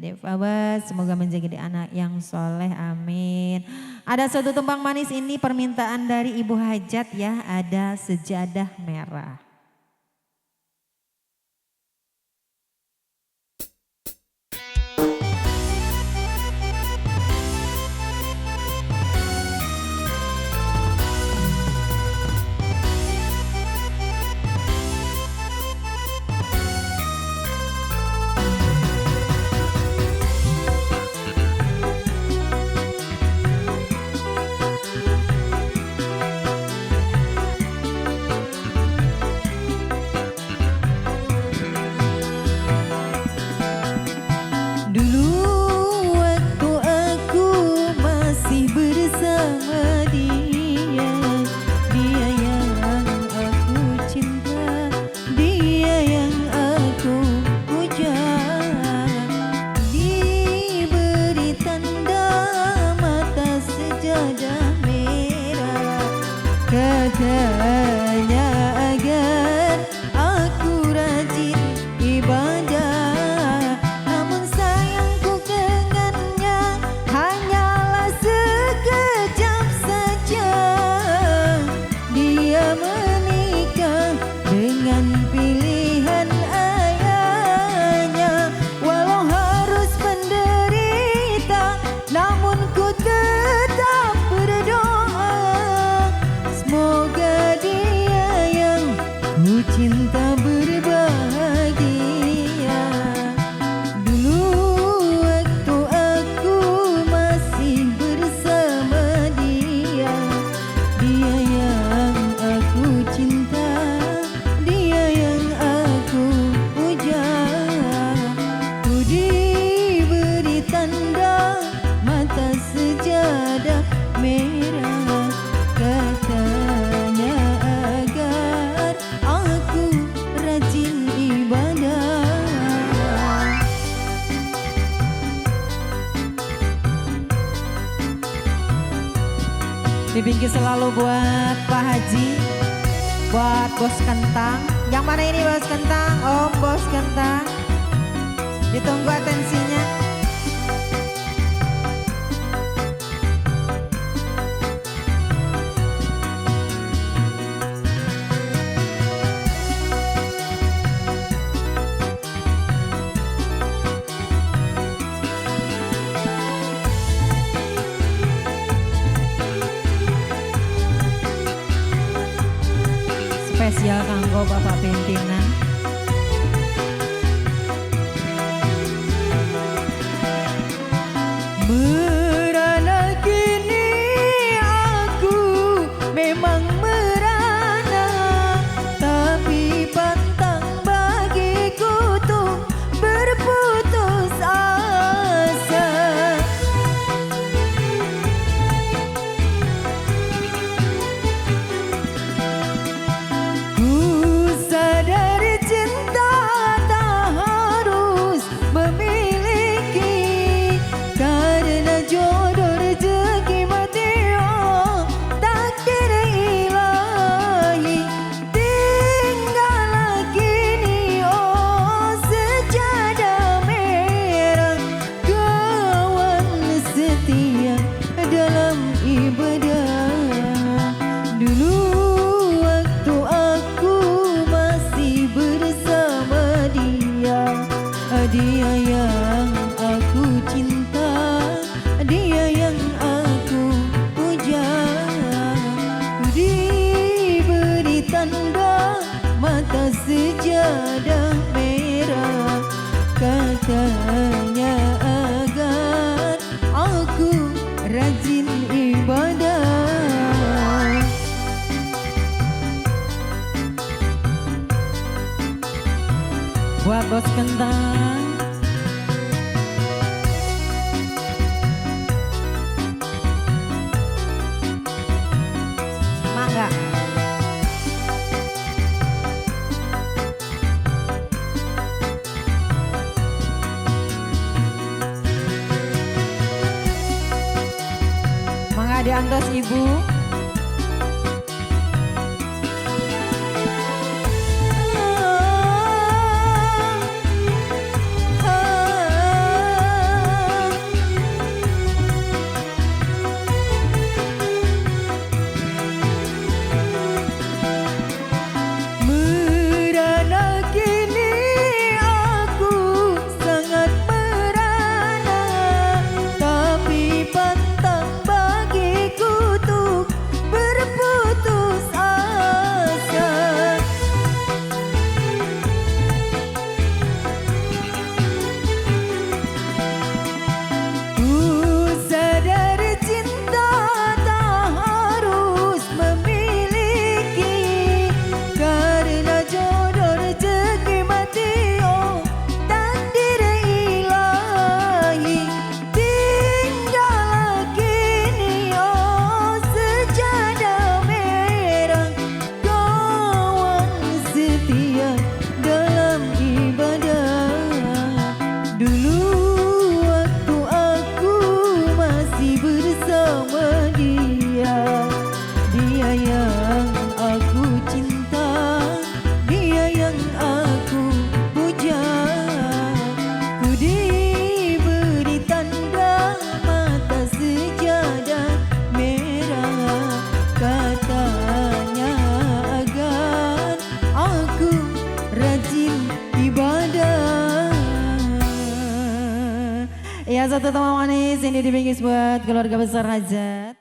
Dek Fawaz, semoga menjadi anak yang soleh, amin. Ada satu tumpang manis ini permintaan dari Ibu Hajat ya, ada sejadah merah. Katanya agar aku rajin ibadah, namun sayangku dengannya hanyalah sekejap saja. Dia menikah dengan pilihan ayahnya, walau harus menderita, namun ku tetap berdoa. Semoga dia yang ku cinta berbahagia. Dulu waktu aku masih bersama dia, dia yang aku cinta, dia yang aku puja. Ku diberi tanda mata sejadah merah, katanya agar aku rajin ibadah. Dibingkis selalu buat Pak Haji, buat Bos Kentang. Yang mana ini Bos Kentang? Om Bos Kentang. Ditunggu atensinya. Spesial kanggo Bapak Pimpinan. Merana kini aku memang merana, tapi pantang bagiku tuh berputus asa. Ku sadari cinta tak harus memiliki, karena jodoh rezeki mati oh takdir ilahi. Tinggal kini oh sejadah merah, kawan setia dalam ibadah. Dulu waktu aku masih bersama dia, dia yang aku cinta, dia yang aku puja. Ku diberi tanda mata sejadah merah, katanya agar aku rajin ibadah. Buat Bos Kentang. Mangga. Mangga diantos Ibu. Ah, ah, Ya satu teman manis ini dibingkis buat keluarga besar Hajat.